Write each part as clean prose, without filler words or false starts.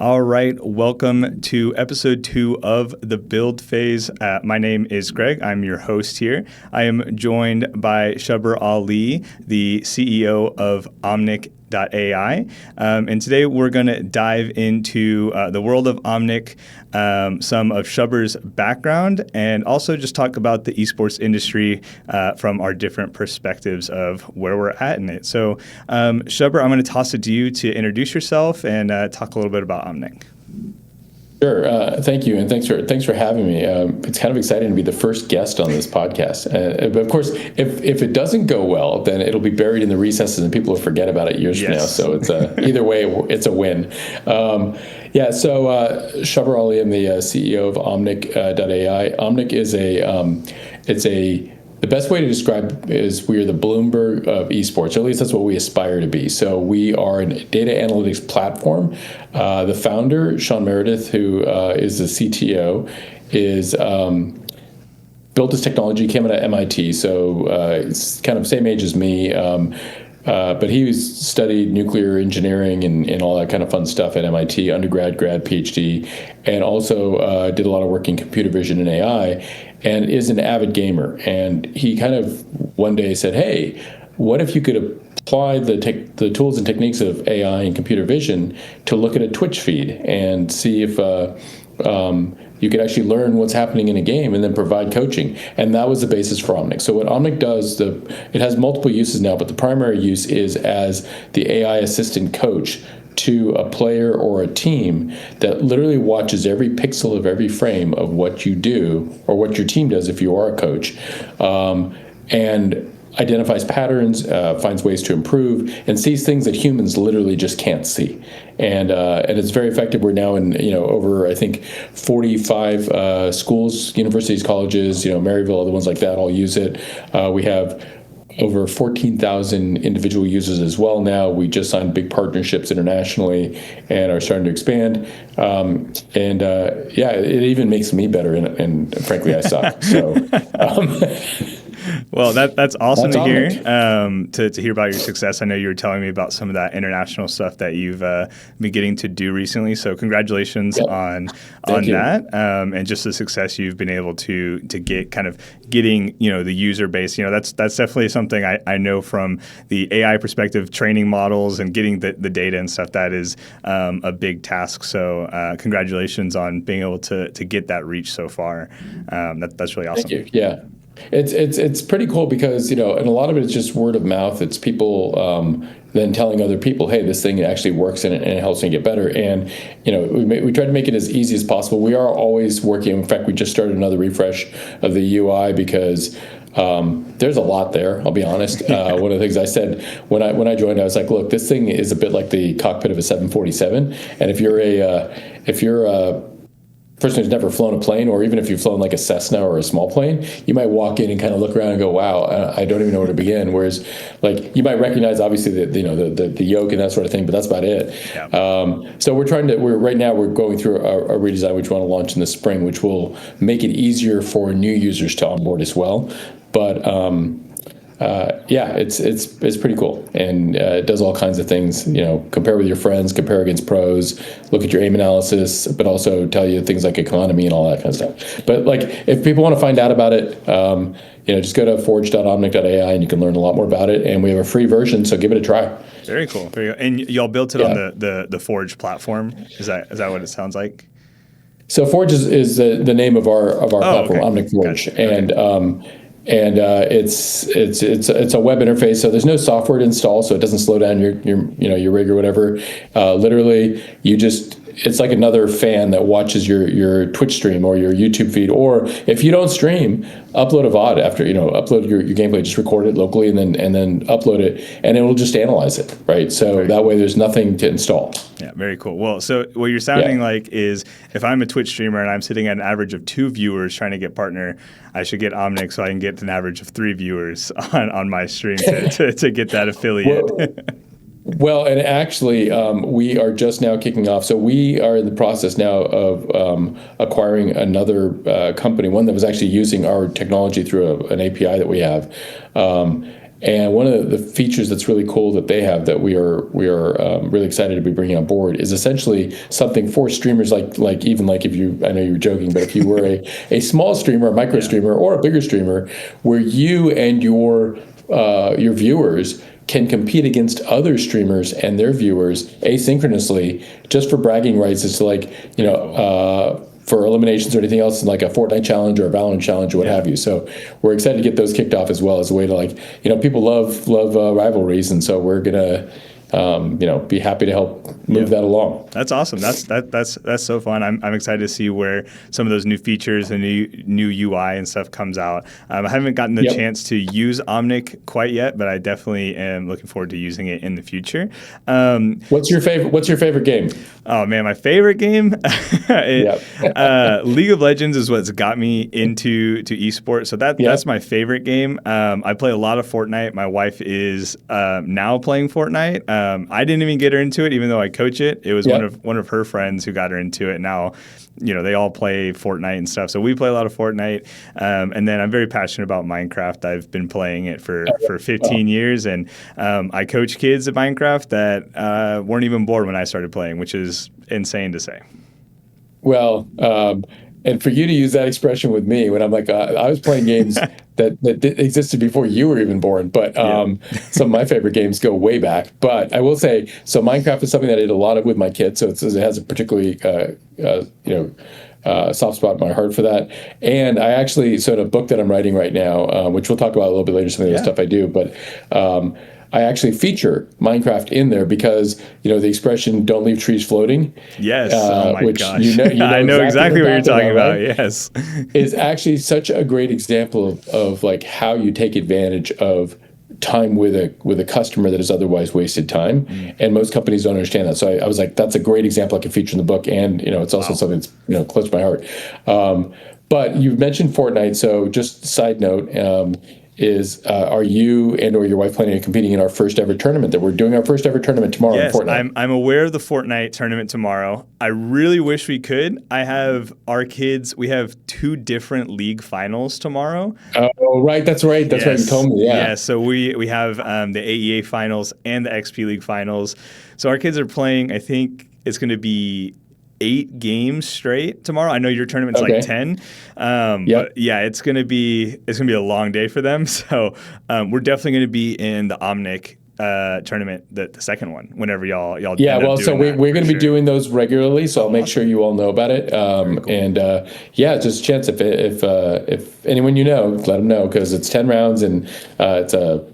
All right, welcome to episode 2 of the Build Phase. My name is Greg. I'm your host here. I am joined by Shubber Ali, the CEO of Omnic.ai. And today we're going to dive into the world of Omnic, some of Shubber's background, and also just talk about the esports industry from our different perspectives of where we're at in it. So, Shubber, I'm going to toss it to you to introduce yourself and talk a little bit about Omnic. Sure. Thank you, and thanks for having me. It's kind of exciting to be the first guest on this podcast. But of course, if it doesn't go well, then it'll be buried in the recesses, and people will forget about it years from now. So it's either way, it's a win. So Shubber Ali, I'm the CEO of Omnic.ai. Omnic is the best way to describe is we're the Bloomberg of esports, or at least that's what we aspire to be. So we are a data analytics platform. The founder, Sean Meredith, who is the CTO, is built this technology, came out of MIT, so it's kind of same age as me. But he studied nuclear engineering and all that kind of fun stuff at MIT, undergrad, grad, PhD, and also did a lot of work in computer vision and AI, and is an avid gamer. And he kind of one day said, hey, what if you could apply the tools and techniques of AI and computer vision to look at a Twitch feed and see if you could actually learn what's happening in a game and then provide coaching. And that was the basis for Omnic. So what Omnic does, it has multiple uses now, but the primary use is as the AI assistant coach to a player or a team that literally watches every pixel of every frame of what you do or what your team does if you are a coach, and identifies patterns, finds ways to improve, and sees things that humans literally just can't see. And it's very effective. We're now in over, I think, 45 schools, universities, colleges, Maryville, other ones like that all use it. We have over 14,000 individual users as well now. We just signed big partnerships internationally and are starting to expand. It even makes me better, and frankly, I suck. So. Well, that's awesome to hear. To hear about your success. I know you were telling me about some of that international stuff that you've been getting to do recently. So congratulations on that, and just the success you've been able to get, kind of getting the user base. That's definitely something I know from the AI perspective, training models and getting the data and stuff. That is a big task. So congratulations on being able to get that reach so far. That's really awesome. Thank you. Yeah. It's pretty cool because, and a lot of it is just word of mouth. It's people then telling other people, hey, this thing actually works and it helps me get better. And, we try to make it as easy as possible. We are always working. In fact, we just started another refresh of the UI because there's a lot there, I'll be honest. One of the things I said when I joined, I was like, look, this thing is a bit like the cockpit of a 747. And if you're a person who's never flown a plane, or even if you've flown like a Cessna or a small plane, you might walk in and kind of look around and go, wow, I don't even know where to begin. Whereas like you might recognize obviously the yoke and that sort of thing, but that's about it. Yeah. So right now we're going through a redesign which we want to launch in the spring, which will make it easier for new users to onboard as well. But it's pretty cool, and it does all kinds of things. Compare with your friends, compare against pros, look at your aim analysis, but also tell you things like economy and all that kind of stuff. But like, if people want to find out about it, just go to forge.omnic.ai and you can learn a lot more about it. And we have a free version, so give it a try. Very cool. And y'all built it on the Forge platform. Is that what it sounds like? So Forge is the name of our platform, okay. Omnic Forge, gotcha. And it's a web interface, so there's no software to install, so it doesn't slow down your rig or whatever. Literally, it's like another fan that watches your Twitch stream or your YouTube feed, or if you don't stream, upload a VOD after, upload your gameplay, just record it locally and then upload it, and it will just analyze it, right? So that way there's nothing to install. Yeah, very cool. Well, so what you're sounding like is, if I'm a Twitch streamer and I'm sitting at an average of 2 viewers trying to get partner, I should get Omnic so I can get an average of 3 viewers on my stream to get that affiliate. Well, and actually, we are just now kicking off. So we are in the process now of acquiring another company, one that was actually using our technology through an API that we have. And one of the features that's really cool that they have that we are really excited to be bringing on board is essentially something for streamers like even like if you, I know you were joking, but if you were a small streamer, a micro streamer, or a bigger streamer, where you and your viewers can compete against other streamers and their viewers asynchronously just for bragging rights. It's like, for eliminations or anything else, like a Fortnite challenge or a Valorant challenge or what have you. So we're excited to get those kicked off as well as a way to people love rivalries, and so we're gonna be happy to help move that along. That's awesome. That's so fun. I'm excited to see where some of those new features and new UI and stuff comes out. I haven't gotten the chance to use Omnic quite yet, but I definitely am looking forward to using it in the future. What's your favorite game? Oh man, my favorite game, League of Legends is what's got me into esports. So that's my favorite game. I play a lot of Fortnite. My wife is now playing Fortnite. I didn't even get her into it, even though I coach it. It was one of her friends who got her into it. Now, they all play Fortnite and stuff. So we play a lot of Fortnite. And then I'm very passionate about Minecraft. I've been playing it for 15 years. And I coach kids at Minecraft that weren't even born when I started playing, which is insane to say. Well, and for you to use that expression with me when I'm like, I was playing games that existed before you were even born. But some of my favorite games go way back. But I will say, so Minecraft is something that I did a lot of with my kids. So it has a particularly, soft spot in my heart for that. And I actually, so in a book that I'm writing right now, which we'll talk about a little bit later, some of the stuff I do, but I actually feature Minecraft in there because, the expression "don't leave trees floating." Yes. Oh my which gosh. I know exactly what you're talking about. Right? Yes. Is actually such a great example of like how you take advantage of time with a customer that has otherwise wasted time. And most companies don't understand that. So I was like, that's a great example I can feature in the book. And, it's also something that's, close to my heart. But you've mentioned Fortnite. So just side note, are you and or your wife planning on competing in our first ever tournament? That we're doing our first ever tournament tomorrow in Fortnite. I'm aware of the Fortnite tournament tomorrow. I really wish we could. I have our kids. We have 2 different league finals tomorrow. Oh, right. That's right. That's right. You told me. Yeah. Yeah. So we have the AEA finals and the XP League finals. So our kids are playing. I think it's going to be 8 games straight tomorrow. I know your tournament's like 10. But yeah, it's gonna be a long day for them. So we're definitely gonna be in the Omnic tournament, the second one, whenever y'all so we're gonna be doing those regularly. So I'll make sure you all know about it. Cool. And just a chance if anyone let them know, because it's 10 rounds and it's a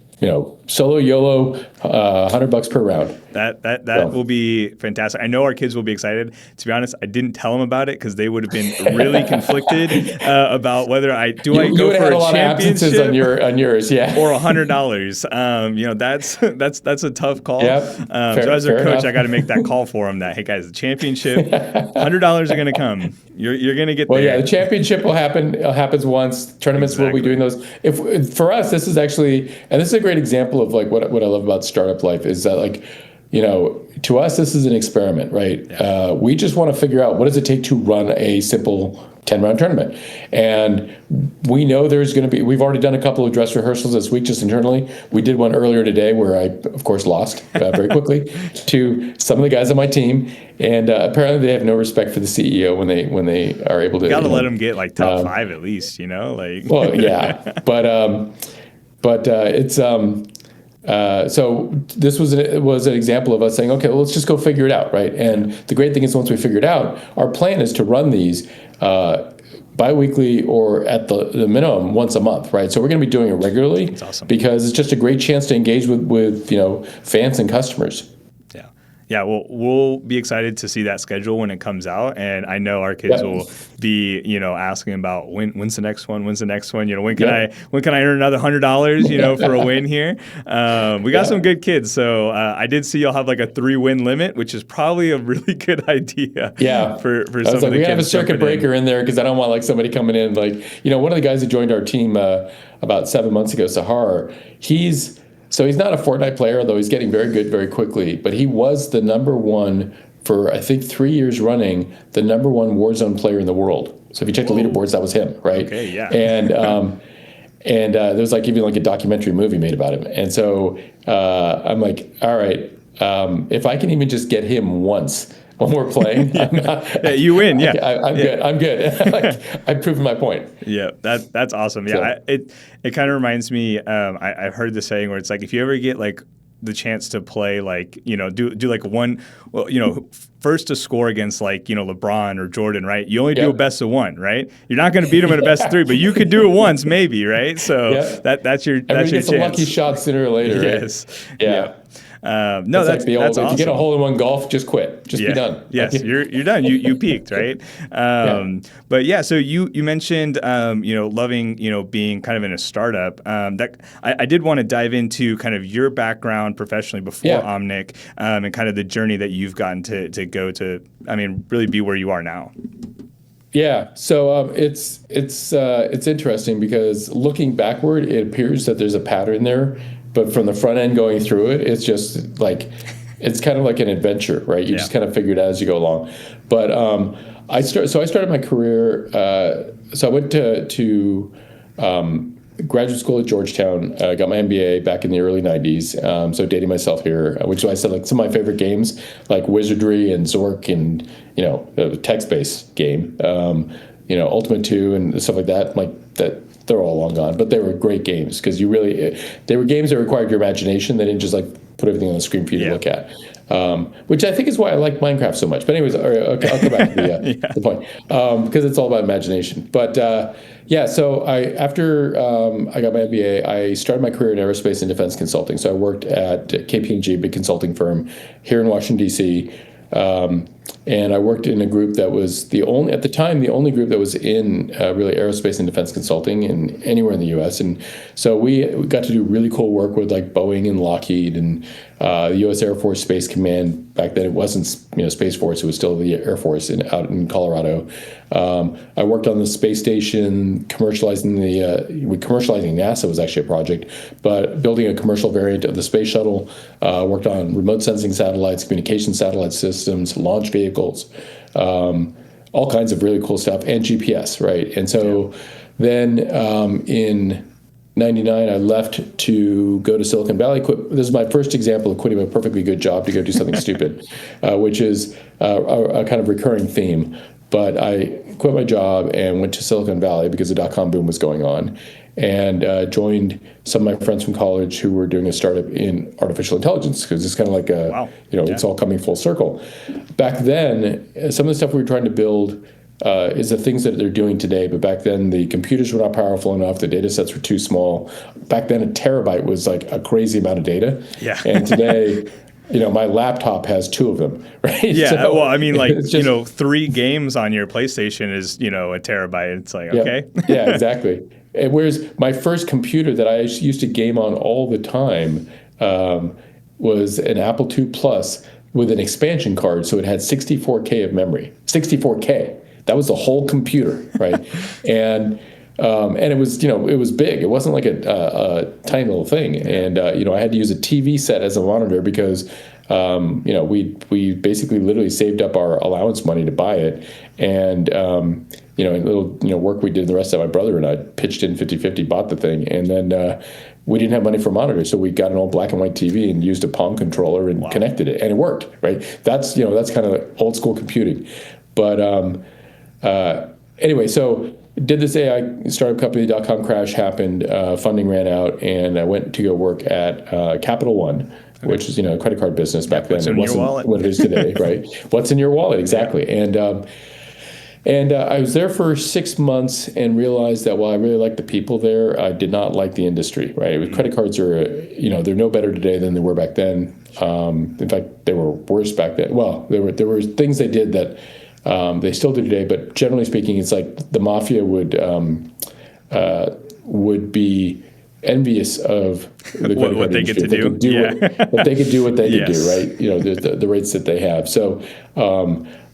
solo YOLO, $100 per round. That will be fantastic. I know our kids will be excited. To be honest, I didn't tell them about it because they would have been really conflicted about whether I go for a championship on yours, or $100. That's a tough call. So as their coach, I got to make that call for them. That hey guys, the championship, $100 are going to come. You're going to get there. Well, the championship will happen. It happens once. Tournaments will be doing those. For us, this is actually, and this is a great example of like what I love about startup life is that like, to us, this is an experiment, right? Yeah. We just want to figure out what does it take to run a simple 10-round tournament. And we know there's going to be, we've already done a couple of dress rehearsals this week just internally. We did one earlier today where I, of course, lost very quickly to some of the guys on my team. And apparently they have no respect for the CEO when they are able to. You got to let them get like top 5 at least, like. Well, yeah. But it's... so this was an example of us saying, okay, well, let's just go figure it out, right? And the great thing is once we figure it out, our plan is to run these bi-weekly or at the minimum once a month, right? So we're going to be doing it regularly. That's awesome. Because it's just a great chance to engage with fans and customers. Yeah, well, we'll be excited to see that schedule when it comes out, and I know our kids will be, asking about when's the next one? When's the next one? When can I earn another $100? For a win here. We got some good kids, so I did see y'all have like a 3-win limit, which is probably a really good idea. Yeah, for some of the kids. We have a circuit breaker in there because I don't want like somebody coming in like one of the guys who joined our team about 7 months ago, Sahar. So he's not a Fortnite player, although he's getting very good very quickly. But he was the number one for, I think, 3 years running, the number one Warzone player in the world. So if you check the leaderboards, that was him, right? Okay, yeah. And there was like even like a documentary movie made about him. And so I'm like, all right, if I can even just get him once when we're playing, yeah, you win. Yeah, I'm good. I'm good. Like, I've proven my point. Yeah, that's awesome. Yeah, So, it kind of reminds me. I've heard the saying where it's like if you ever get like the chance to play like do like one, well, first to score against like LeBron or Jordan, right? You only do a best of one, right? You're not going to beat them in a best of three, but you could do it once maybe, right? So that's your get some chance. lucky shots sooner or later, right? Yes. Yeah. No, that's like the old. That's awesome. If you get a hole in one golf, just quit. Just be done. Yes, you're done. You peaked, right? But yeah, so you mentioned loving being kind of in a startup. That I did want to dive into kind of your background professionally before Omnic, and kind of the journey that you've gotten to go to. I mean, really be where you are now. Yeah, so it's interesting because looking backward, it appears that there's a pattern there. But from the front end going through it, it's just like, it's kind of like an adventure, right? You just kind of figure it out as you go along. But I started my career. So I went to graduate school at Georgetown. Got my MBA back in the early '90s. So dating myself here, which is why I said like some of my favorite games like Wizardry and Zork and a text-based game, Ultimate 2 and stuff like that. Like that. They're all long gone, but they were great games because they were games that required your imagination. They didn't just like put everything on the screen for you to look at, which I think is why I like Minecraft so much. But anyways, I'll come back to the point because it's all about imagination. But so after I got my MBA, I started my career in aerospace and defense consulting. So I worked at KPMG, a big consulting firm here in Washington, D.C., and I worked in a group that was the only group that was in really aerospace and defense consulting in anywhere in the U.S. And so we got to do really cool work with like Boeing and Lockheed and the U.S. Air Force Space Command. Back then, it wasn't Space Force; it was still the Air Force out in Colorado. I worked on the space station, commercializing NASA was actually a project, but building a commercial variant of the space shuttle. Worked on remote sensing satellites, communication satellite systems, launch vehicles, all kinds of really cool stuff, and GPS, right? And so then in '99, I left to go to Silicon Valley. This is my first example of quitting a perfectly good job to go do something stupid, which is a kind of recurring theme. But I quit my job and went to Silicon Valley because the dot-com boom was going on, and joined some of my friends from college who were doing a startup in artificial intelligence because it's kind of like it's all coming full circle. Back then, some of the stuff we were trying to build is the things that they're doing today. But back then, the computers were not powerful enough. The data sets were too small. Back then, a terabyte was like a crazy amount of data. Yeah. And today, my laptop has 2 of them, right? Yeah. So, well, I mean, like, 3 games on your PlayStation is, a terabyte. It's like, okay. Yeah, exactly. And whereas my first computer that I used to game on all the time was an Apple II Plus with an expansion card. So it had 64K of memory. 64K. That was the whole computer, right? and it was, it was big. It wasn't like a tiny little thing. And I had to use a TV set as a monitor because we basically literally saved up our allowance money to buy it. And a little work we did, the rest of my brother and I pitched in 50-50, bought the thing, and then we didn't have money for monitors, so we got an old black and white TV and used a Palm controller and connected it, and it worked. Right? That's kind of old school computing. But anyway, so did this AI startup company, the dot-com crash happened, funding ran out, and I went to go work at Capital One, which is a credit card business back then. It wasn't what it is today, right? What's in your wallet, exactly. And I was there for 6 months and realized that while I really liked the people there, I did not like the industry, right? Credit cards are, they're no better today than they were back then. In fact, they were worse back then. Well, there were things they did that they still do today, but generally speaking, it's like the mafia would be envious of the what they get to do. What they could do, what they could do, right? The rates that they have. So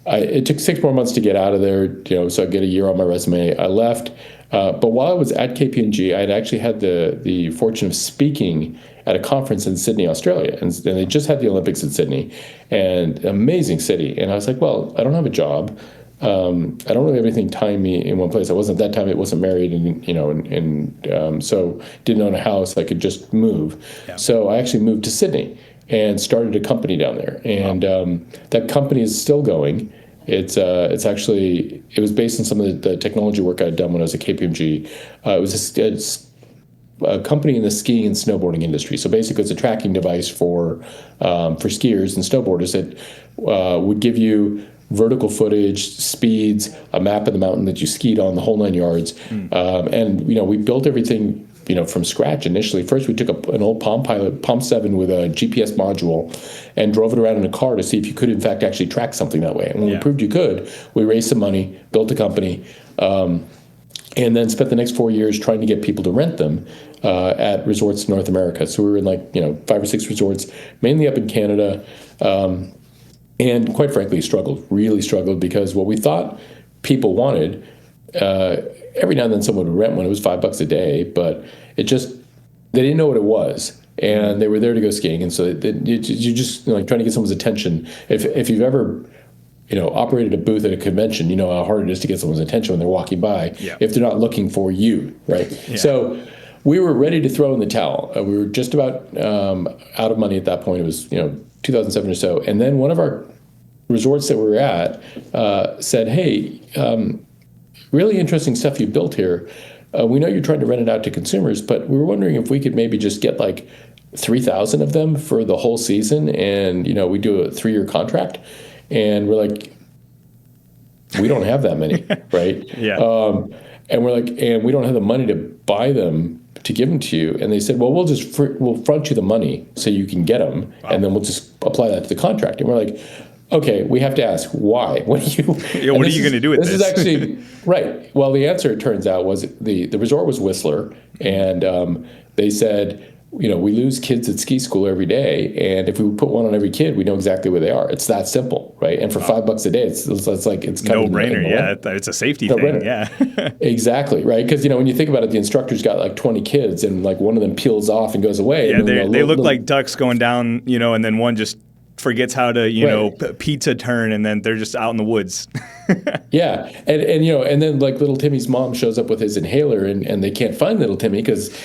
it took 6 more months to get out of there, so I get a year on my resume. I left, but while I was at KPMG, I had actually had the fortune of speaking at a conference in Sydney, Australia, and they just had the Olympics in Sydney, and amazing city. And I was like, well, I don't have a job. I don't really have anything tying me in one place. I wasn't at that time. It wasn't married, and so didn't own a house. I could just move. Yeah. So I actually moved to Sydney and started a company down there. And that company is still going. It was based on some of the technology work I'd done when I was at KPMG. It was a company in the skiing and snowboarding industry. So basically, it's a tracking device for skiers and snowboarders that would give you vertical footage, speeds, a map of the mountain that you skied on, the whole 9 yards. And we built everything from scratch initially. First, we took an old Palm Pilot, Palm 7 with a GPS module, and drove it around in a car to see if you could, in fact, actually track something that way. And when we proved you could, we raised some money, built a company, and then spent the next 4 years trying to get people to rent them at resorts in North America. So we were in 5 or 6 resorts, mainly up in Canada. And quite frankly, really struggled, because what we thought people wanted, every now and then someone would rent one. It was $5 a day, but they didn't know what it was. And they were there to go skiing. And so you're just trying to get someone's attention. If you've ever operated a booth at a convention, you know how hard it is to get someone's attention when they're walking by if they're not looking for you, right? Yeah. So we were ready to throw in the towel. We were just about out of money at that point. It was 2007 or so. And then one of our resorts that we were at said, hey, really interesting stuff you built here. We know you're trying to rent it out to consumers, but we were wondering if we could maybe just get 3,000 of them for the whole season, and we do a 3-year contract. And we're like, we don't have that many, right? Yeah. And we're like, and we don't have the money to buy them to give them to you. And they said, well, we'll front you the money so you can get them, and then we'll just apply that to the contract. And we're like, okay, we have to ask why. What are you going to do with this? This is actually right. Well, the answer, it turns out, was the resort was Whistler, and they said, we lose kids at ski school every day, and if we put one on every kid, we know exactly where they are. It's that simple, right? And for $5 a day, it's no brainer. Yeah, it's a safety thing. Yeah, exactly, right? Because when you think about it, the instructor's got 20 kids, and one of them peels off and goes away. Yeah, they look like ducks going down, and then one just forgets how to pizza turn, and then they're just out in the woods. Yeah, and then little Timmy's mom shows up with his inhaler, and they can't find little Timmy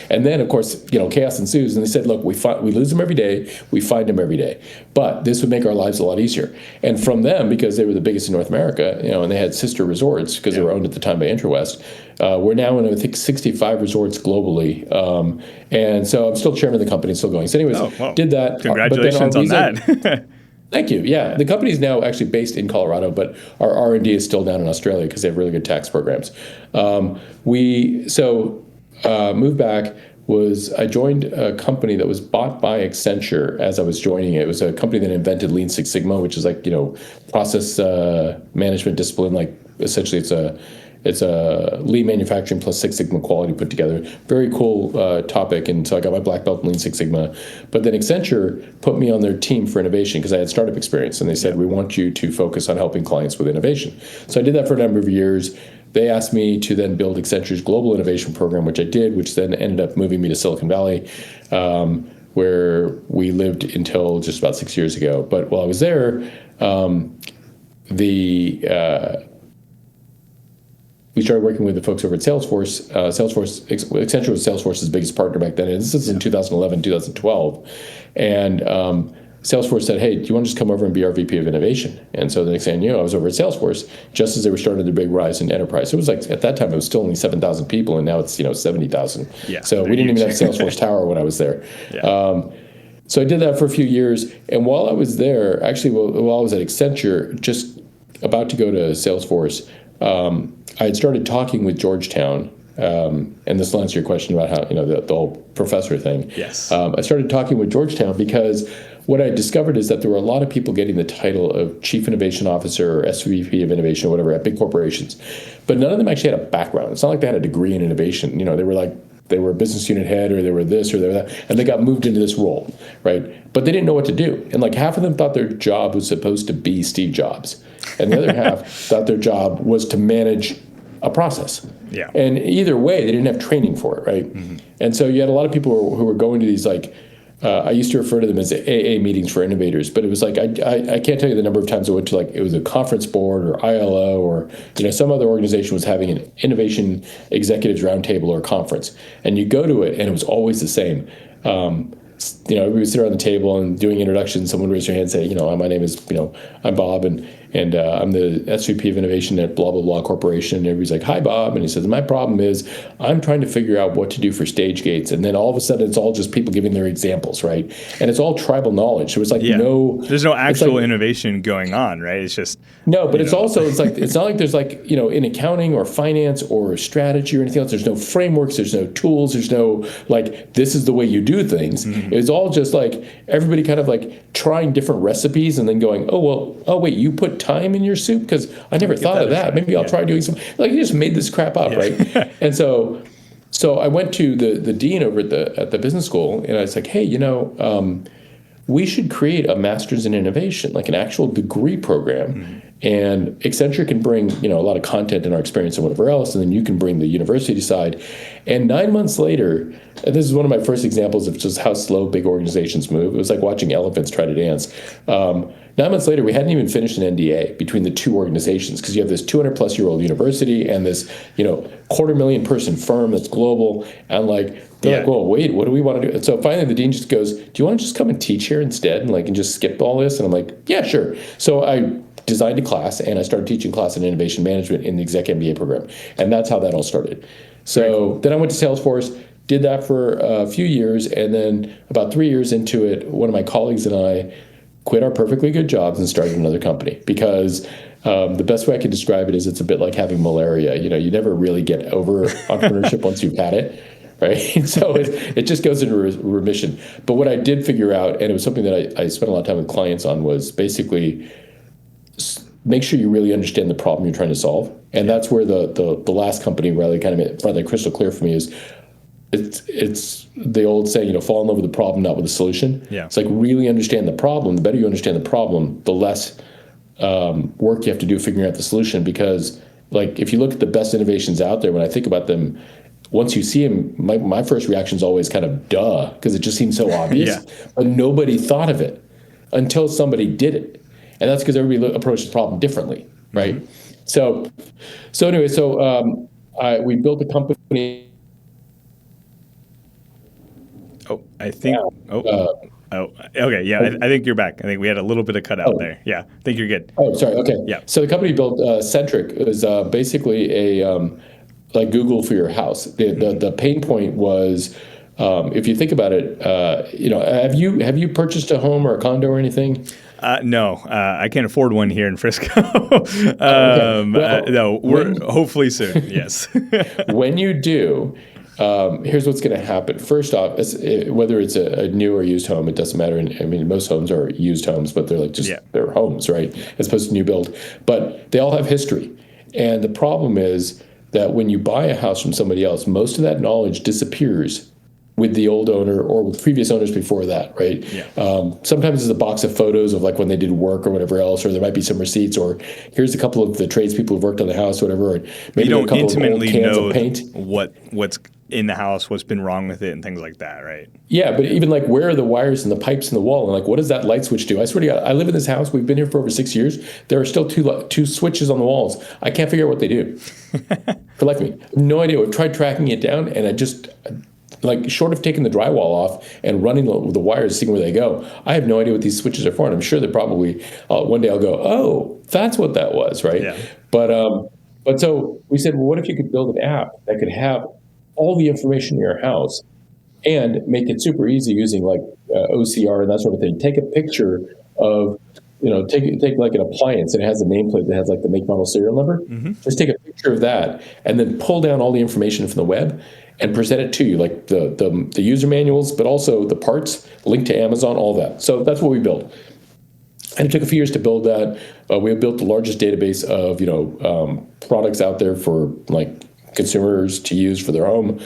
and then of course chaos ensues, and they said, look, we lose him every day, we find him every day, but this would make our lives a lot easier. And from them, because they were the biggest in North America, and they had sister resorts because they were owned at the time by InterWest. We're now in, I think, 65 resorts globally, and so I'm still chairman of the company, still going. So anyways, did that. Congratulations on that. Thank you. Yeah, the company is now actually based in Colorado, but our R&D is still down in Australia because they have really good tax programs. Moved back. I joined a company that was bought by Accenture as I was joining it. It was a company that invented Lean Six Sigma, which is process management discipline. Essentially, it's a lean manufacturing plus Six Sigma quality put together. Very cool topic, and so I got my black belt in Lean Six Sigma. But then Accenture put me on their team for innovation because I had startup experience, and they said, we want you to focus on helping clients with innovation. So I did that for a number of years. They asked me to then build Accenture's global innovation program, which I did, which then ended up moving me to Silicon Valley, where we lived until just about 6 years ago. But while I was there, we started working with the folks over at Salesforce. Accenture was Salesforce's biggest partner back then. And this is in 2011, 2012. And Salesforce said, hey, do you want to just come over and be our VP of innovation? And so the next thing you know, I was over at Salesforce just as they were starting their big rise in enterprise. So it was at that time, it was still only 7,000 people, and now it's 70,000. Yeah, so we didn't even have Salesforce Tower when I was there. Yeah. So I did that for a few years. And while I was there, actually, while I was at Accenture, just about to go to Salesforce, I had started talking with Georgetown, and this will answer your question about how, the whole professor thing. Yes. I started talking with Georgetown because what I discovered is that there were a lot of people getting the title of Chief Innovation Officer or SVP of Innovation or whatever at big corporations, but none of them actually had a background. It's not like they had a degree in innovation. They were a business unit head, or they were this, or they were that, and they got moved into this role, right? But they didn't know what to do. And half of them thought their job was supposed to be Steve Jobs. And the other half thought their job was to manage a process. Yeah. And either way, they didn't have training for it, right? Mm-hmm. And so you had a lot of people who were going to these I used to refer to them as AA meetings for innovators, but it was like I can't tell you the number of times I went to, like, it was a conference board or ILO or some other organization was having an innovation executives roundtable or conference, and you go to it and it was always the same. We would sit around the table and doing introductions. Someone would raise their hand and say, my name is, I'm Bob, and I'm the SVP of Innovation at blah, blah, blah corporation. And everybody's like, hi, Bob. And he says, my problem is I'm trying to figure out what to do for stage gates. And then all of a sudden, it's all just people giving their examples, right? And it's all tribal knowledge. So it's like, there's no actual innovation going on, right? It's just. No, but it's also, it's not like there's like, in accounting or finance or strategy or anything else, there's no frameworks, there's no tools, there's no, like, this is the way you do things. Mm-hmm. It's all just like everybody kind of like trying different recipes and then going, wait, you put thyme in your soup? Because I never thought of that. Maybe I'll try doing some, like, you just made this crap up, right? And so I went to the dean over at the business school, and I was like, hey, we should create a master's in innovation, like an actual degree program. Mm-hmm. And Accenture can bring, a lot of content and our experience and whatever else, and then you can bring the university side. And 9 months later, and this is one of my first examples of just how slow big organizations move. It was like watching elephants try to dance. 9 months later, we hadn't even finished an NDA between the two organizations, because you have this 200-plus-year-old university and this, 250,000-person firm that's global, and they're like, well, wait, what do we want to do? And so finally, the dean just goes, do you want to just come and teach here instead, and just skip all this? And I'm like, yeah, sure. So I designed a class, and I started teaching class in innovation management in the exec MBA program, and that's how that all started. So then I went to Salesforce, did that for a few years, and then about 3 years into it, one of my colleagues and I quit our perfectly good jobs and started another company, because the best way I could describe it is it's a bit like having malaria. You never really get over entrepreneurship once you've had it, right? So it just goes into remission. But what I did figure out, and it was something that I spent a lot of time with clients on, was basically make sure you really understand the problem you're trying to solve. And that's where the last company really kind of made it crystal clear for me is it's the old saying, fall in love with the problem, not with the solution. Yeah. It's like really understand the problem. The better you understand the problem, the less work you have to do figuring out the solution. Because if you look at the best innovations out there, when I think about them, once you see them, my first reaction is always kind of duh, because it just seems so obvious. But nobody thought of it until somebody did it. And that's because everybody approached the problem differently, right? Mm-hmm. So anyway, we built a company. Oh, I think. Okay. Yeah, I think you're back. I think we had a little bit of cutout there. Yeah, I think you're good. Oh, sorry. Okay. Yeah. So the company built Centric. It was basically a like Google for your house. The pain point was, if you think about it, have you purchased a home or a condo or anything? No, I can't afford one here in Frisco. No, we're hopefully soon. Yes. When you do, here's what's going to happen. First off, whether it's a new or used home, it doesn't matter. Most homes are used homes, but they're they're homes, right? As opposed to new build. But they all have history. And the problem is that when you buy a house from somebody else, most of that knowledge disappears with the old owner or with previous owners before that, right? Yeah. Sometimes it's a box of photos of when they did work or whatever else, or there might be some receipts, or here's a couple of the tradespeople who've worked on the house, whatever. Or maybe you don't a couple intimately of old cans know of paint. what's in the house, what's been wrong with it, and things like that, right? Yeah, but even where are the wires and the pipes in the wall, and what does that light switch do? I swear to God, I live in this house. We've been here for over 6 years. There are still two switches on the walls. I can't figure out what they do. For the life of me, no idea. I've tried tracking it down, and I just. Short of taking the drywall off and running the wires, seeing where they go, I have no idea what these switches are for. And I'm sure they're probably, one day I'll go, oh, that's what that was, right? Yeah. But so we said, well, what if you could build an app that could have all the information in your house and make it super easy using OCR and that sort of thing. Take a picture of, take like an appliance and it has a nameplate that has the make, model, serial number. Mm-hmm. Just take a picture of that and then pull down all the information from the web and present it to you, the user manuals, but also the parts, linked to Amazon, all that. So that's what we built. And it took a few years to build that. We have built the largest database of products out there for consumers to use for their home.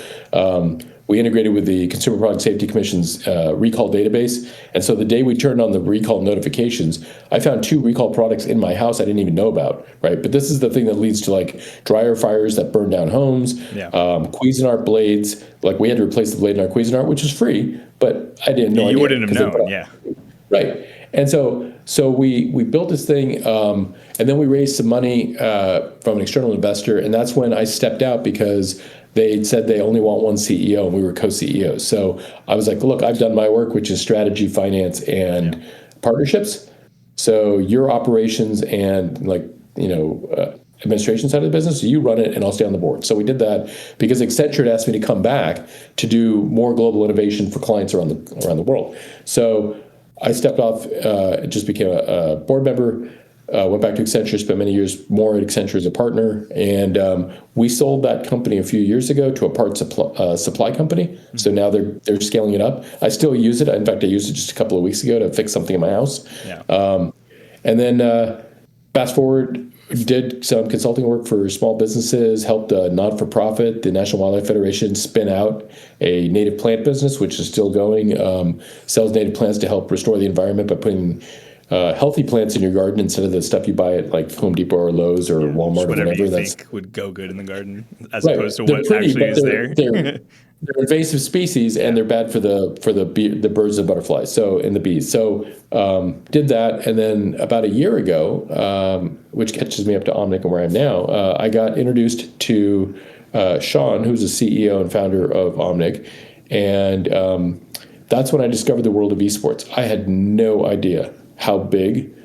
We integrated with the Consumer Product Safety Commission's recall database. And so the day we turned on the recall notifications, I found 2 recall products in my house I didn't even know about, right? But this is the thing that leads to dryer fires that burn down homes, Cuisinart blades. We had to replace the blade in our Cuisinart, which is free, but I didn't know. You wouldn't have known, yeah. Right. And so we built this thing, and then we raised some money from an external investor, and that's when I stepped out because they said they only want one CEO, and we were co-CEOs. So I was like, look, I've done my work, which is strategy, finance, and partnerships. So your operations and administration side of the business, you run it, and I'll stay on the board. So we did that because Accenture had asked me to come back to do more global innovation for clients around the world. So I stepped off, just became a board member, went back to Accenture, spent many years more at Accenture as a partner, and we sold that company a few years ago to a parts supply company. Mm-hmm. So now they're scaling it up. I still use it. In fact, I used it just a couple of weeks ago to fix something in my house. Yeah. And then fast forward, did some consulting work for small businesses, helped a not-for-profit, the National Wildlife Federation, spin out a native plant business, which is still going, sells native plants to help restore the environment by putting healthy plants in your garden instead of the stuff you buy at like Home Depot or Lowe's or Walmart or whatever. You think would go good in the garden, as opposed to what actually is there. They're invasive species, and they're bad for the birds and butterflies. So and the bees. So did that, and then about a year ago, which catches me up to Omnic and where I am now, I got introduced to Sean, who's the CEO and founder of Omnic, and that's when I discovered the world of esports. I had no idea how big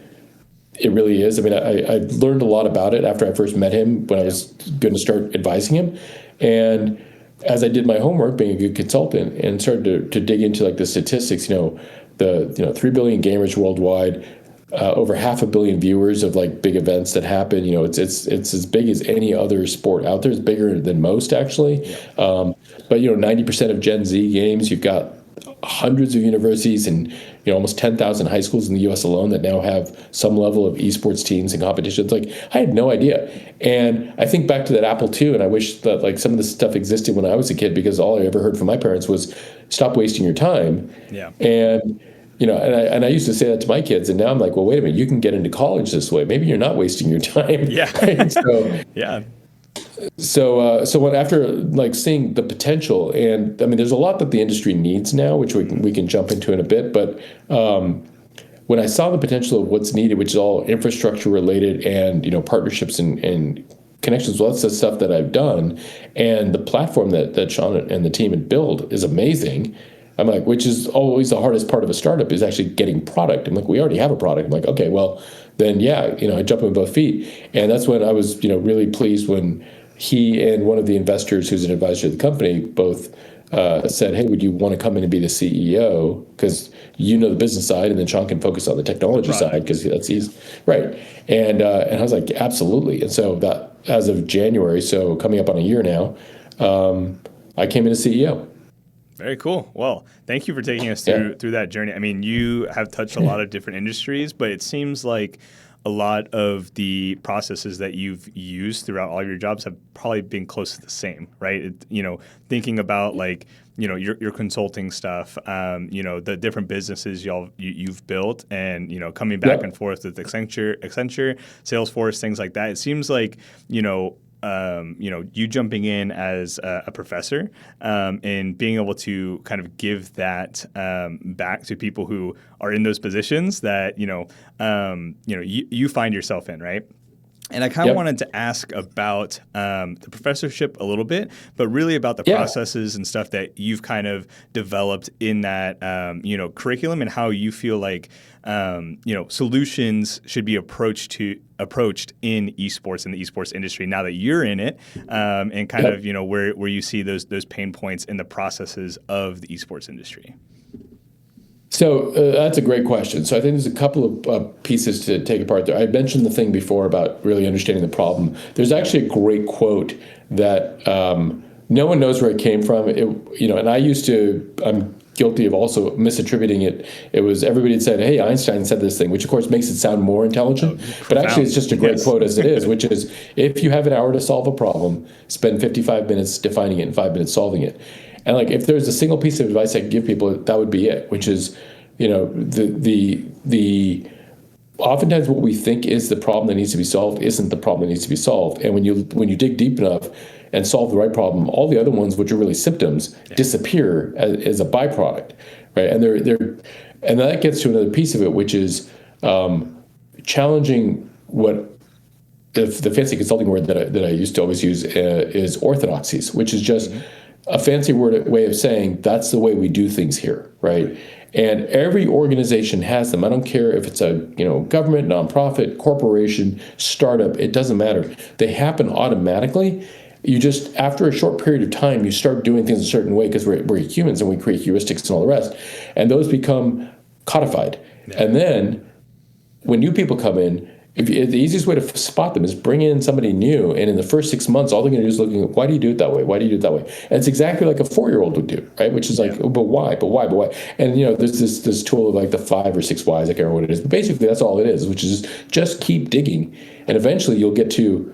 it really is. I mean, I learned a lot about it after I first met him when I was going to start advising him, and as I did my homework, being a good consultant, and started to dig into like the statistics, the 3 billion gamers worldwide, over 500 million viewers of like big events that happen. It's as big as any other sport out there. It's bigger than most actually. Yeah. But 90% of Gen Z games, you've got hundreds of universities and almost 10,000 high schools in the U.S. alone that now have some level of esports teams and competitions. Like, I had no idea. And I think back to that Apple II, and I wish that like some of this stuff existed when I was a kid, because all I ever heard from my parents was, stop wasting your time. Yeah. And and I used to say that to my kids, and now I'm like, well, wait a minute, you can get into college this way. Maybe you're not wasting your time. Yeah. Right? So yeah. So when after like seeing the potential, and I mean, there's a lot that the industry needs now, which we can jump into in a bit. But when I saw the potential of what's needed, which is all infrastructure related and partnerships and connections, well, that's the stuff that I've done, and the platform that Sean and the team had built is amazing. I'm like, which is always the hardest part of a startup, is actually getting product. I'm like, we already have a product. I'm like, okay, well, then I jump in both feet, and that's when I was really pleased when he and one of the investors, who's an advisor to the company, both said, hey, would you want to come in and be the CEO? Because the business side, and then Sean can focus on the technology side, because that's easy. Right. And I was like, absolutely. And so that, as of January, so coming up on a year now, I came in as CEO. Very cool. Well, thank you for taking us through that journey. I mean, you have touched a lot of different industries, but it seems like a lot of the processes that you've used throughout all of your jobs have probably been close to the same, right? Thinking about like, your consulting stuff, the different businesses you've built, and, coming back and forth with Accenture, Salesforce, things like that. It seems like, you jumping in as a professor, and being able to kind of give that back to people who are in those positions that you find yourself in, right? And I kind of wanted to ask about the professorship a little bit, but really about the processes and stuff that you've kind of developed in that curriculum, and how you feel like solutions should be approached in esports, in the esports industry, now that you're in it, and kind of where you see those pain points in the processes of the esports industry. So that's a great question. So I think there's a couple of pieces to take apart there. I mentioned the thing before about really understanding the problem. There's actually a great quote that no one knows where it came from. And I'm guilty of also misattributing it. It was, everybody had said, hey, Einstein said this thing, which of course makes it sound more intelligent. But actually, it's just a great quote as it is, which is, if you have an hour to solve a problem, spend 55 minutes defining it and 5 minutes solving it. And like, if there's a single piece of advice I can give people, that would be it, which is, the oftentimes what we think is the problem that needs to be solved isn't the problem that needs to be solved. And when you dig deep enough and solve the right problem, all the other ones, which are really symptoms, disappear as a byproduct, right? And that gets to another piece of it, which is challenging what the fancy consulting word that I used to always use is orthodoxies, which is just a fancy way of saying that's the way we do things here, right? And every organization has them. I don't care if it's a government, nonprofit, corporation, startup, it doesn't matter. They happen automatically. You just, after a short period of time, you start doing things a certain way because we're humans and we create heuristics and all the rest. And those become codified. Yeah. And then when new people come in, the easiest way to spot them is bring in somebody new, and in the first 6 months, all they're going to do is looking at, why do you do it that way? Why do you do it that way? And it's exactly like a 4-year-old would do, right? Which is like, but why? But why? But why? And there's this tool of like the 5 or 6 whys. I can't remember what it is, but basically that's all it is, which is just keep digging, and eventually you'll get to,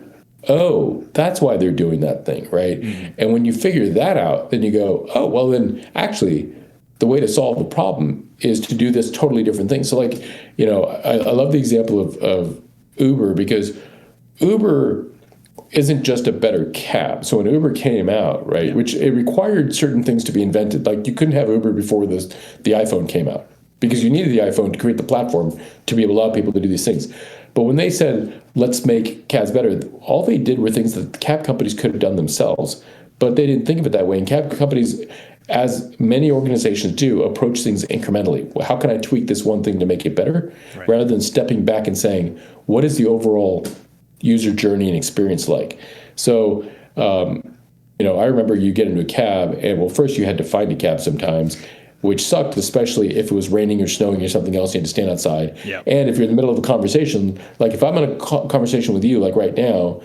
oh, that's why they're doing that thing, right? Mm-hmm. And when you figure that out, then you go, oh, well, then actually the way to solve the problem is to do this totally different thing. So like, I love the example of Uber, because Uber isn't just a better cab. So when Uber came out, right, which it required certain things to be invented. Like you couldn't have Uber before the iPhone came out, because you needed the iPhone to create the platform to be able to allow people to do these things. But when they said, let's make cabs better, all they did were things that the cab companies could have done themselves, but they didn't think of it that way. And cab companies, as many organizations do, approach things incrementally. Well, how can I tweak this one thing to make it better? Right. Rather than stepping back and saying, what is the overall user journey and experience like? So, I remember you get into a cab, and well, first you had to find a cab sometimes, which sucked, especially if it was raining or snowing or something else, you had to stand outside. Yep. And if you're in the middle of a conversation, like if I'm in a conversation with you, like right now,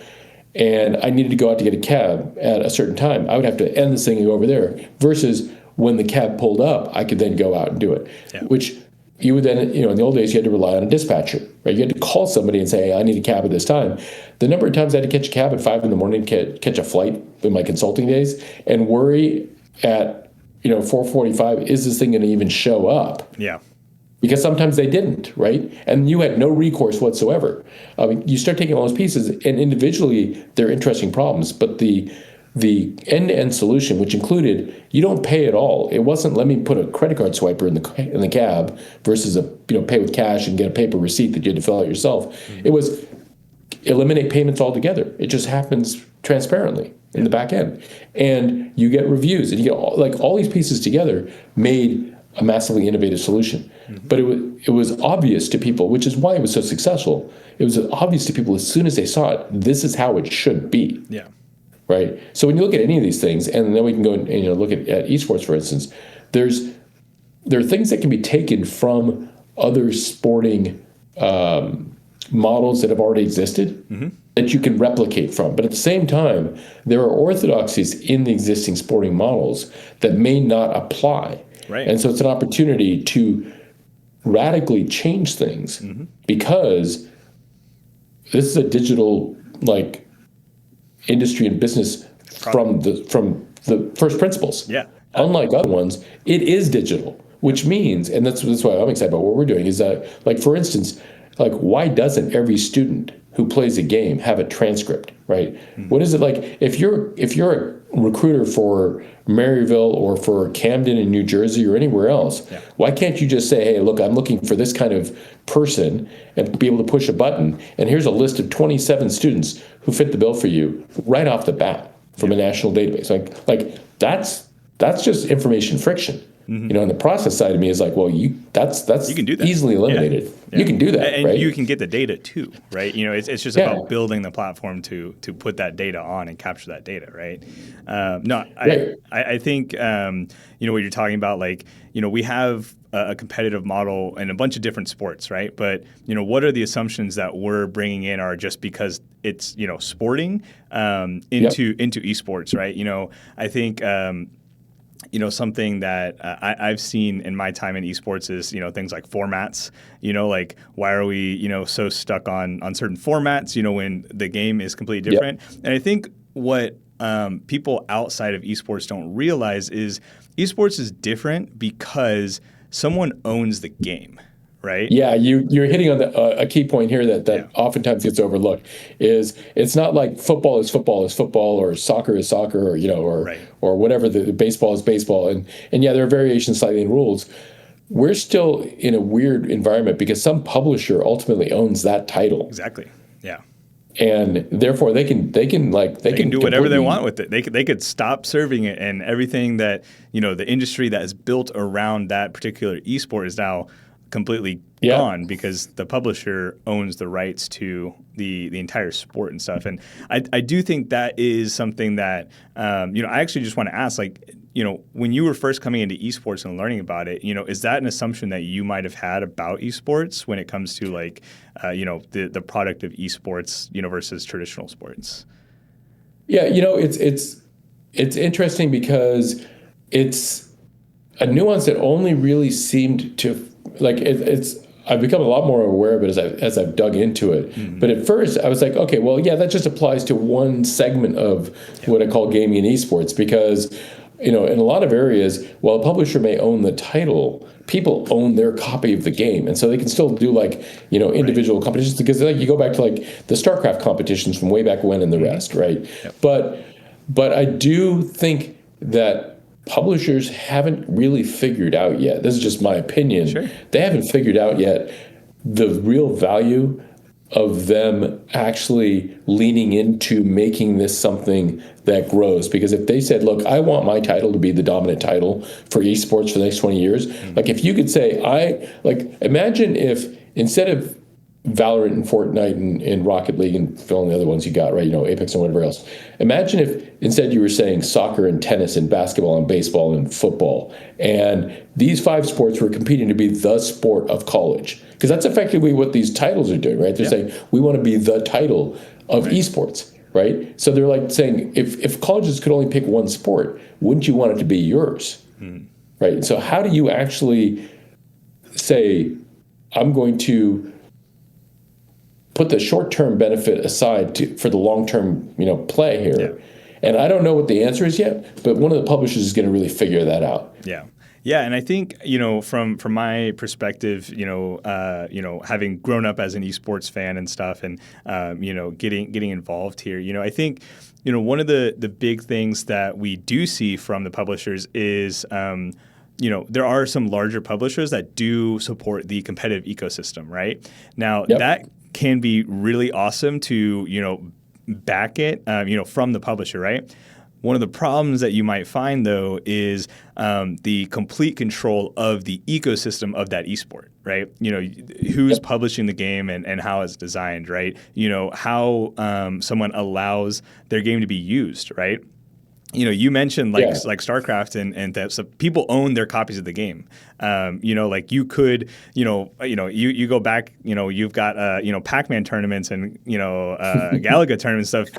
and I needed to go out to get a cab at a certain time, I would have to end this thing and go over there, versus when the cab pulled up, I could then go out and do it, which you would then, in the old days, you had to rely on a dispatcher, right? You had to call somebody and say, hey, I need a cab at this time. The number of times I had to catch a cab at 5 in the morning to catch a flight in my consulting days, and worry at 4:45, is this thing going to even show up? Yeah. Because sometimes they didn't, right? And you had no recourse whatsoever. You start taking all those pieces, and individually they're interesting problems, but the end-to-end solution, which included you don't pay at all. It wasn't let me put a credit card swiper in the cab versus a pay with cash and get a paper receipt that you had to fill out yourself. Mm-hmm. It was eliminate payments altogether. It just happens transparently in the back end, and you get reviews, and you get all these pieces together made a massively innovative solution. Mm-hmm. But it was obvious to people, which is why it was so successful. It was obvious to people as soon as they saw it, this is how it should be. Yeah. Right. So when you look at any of these things, and then we can go and look at esports, for instance, there are things that can be taken from other sporting models that have already existed, mm-hmm. that you can replicate from. But at the same time, there are orthodoxies in the existing sporting models that may not apply. Right. And so it's an opportunity to radically change things, mm-hmm. because this is a digital industry and business from the first principles. Yeah. Unlike other ones, it is digital, which means, and that's why I'm excited about what we're doing, is that, for instance, why doesn't every student who plays a game have a transcript, right? Mm-hmm. What is it like if you're a recruiter for Maryville or for Camden in New Jersey or anywhere else, why can't you just say, hey, look, I'm looking for this kind of person, and be able to push a button, and here's a list of 27 students who fit the bill for you right off the bat from a national database. That's just information friction. Mm-hmm. And the process side of me is well, that's you can do that. Easily eliminated. Yeah. Yeah. You can do that, and right? you can get the data too, right? It's just about building the platform to put that data on and capture that data, right? I think what you're talking about, we have a competitive model in a bunch of different sports, right? But what are the assumptions that we're bringing in are just because it's sporting into esports, right? I think. Something that I've seen in my time in esports is, things like formats, why are we, so stuck on certain formats, when the game is completely different. Yep. And I think what people outside of esports don't realize is esports is different because someone owns the game, right? Yeah, you're hitting on a key point here that Yeah. oftentimes gets overlooked. Is it's not like football is football is football, or soccer is soccer, or Right. or whatever, the baseball is baseball, and yeah, there are variations slightly in rules. We're still in a weird environment because some publisher ultimately owns that title, Exactly. Yeah. and therefore they can Do whatever they want completely. with it. They could stop serving it, and everything that the industry that is built around that particular esport is now completely Yeah. gone because the publisher owns the rights to the entire sport and stuff. And I do think that is something that I actually just want to ask, like, when you were first coming into esports and learning about it, is that an assumption that you might have had about esports when it comes to like the product of esports versus traditional sports? Yeah, it's interesting because it's a nuance that only really seemed to like it's I've become a lot more aware of it as I've dug into it. Mm-hmm. But at first I was like, okay, well, yeah, that just applies to one segment of what I call gaming and esports, because in a lot of areas, while a publisher may own the title, people own their copy of the game, and so they can still do like individual competitions, because like you go back to like the StarCraft competitions from way back when and the rest, right? Yep. But I do think that publishers haven't really figured out yet. This is just my opinion. Sure. They haven't figured out yet the real value of them actually leaning into making this something that grows. Because if they said, look, I want my title to be the dominant title for esports for the next 20 years, like if you could say, imagine if instead of Valorant and Fortnite and Rocket League and fill in the other ones you got, right? Apex and whatever else. Imagine if instead you were saying soccer and tennis and basketball and baseball and football, and these 5 sports were competing to be the sport of college. Because that's effectively what these titles are doing, right? They're saying, we want to be the title of esports, right? So they're like saying, if colleges could only pick one sport, wouldn't you want it to be yours? Right? So how do you actually say, I'm going to put the short-term benefit aside for the long-term, play here? Yeah. And I don't know what the answer is yet, but one of the publishers is going to really figure that out. Yeah. Yeah, and I think from my perspective, having grown up as an esports fan and stuff, and getting involved here, I think one of the big things that we do see from the publishers is there are some larger publishers that do support the competitive ecosystem, right? Now that can be really awesome to back it from the publisher, right? One of the problems that you might find, though, is the complete control of the ecosystem of that esport, right? Who's publishing the game and how it's designed, right? How someone allows their game to be used, right? You mentioned like StarCraft and that, so people own their copies of the game. Like you could, you go back, you've got Pac-Man tournaments and Galaga tournaments stuff.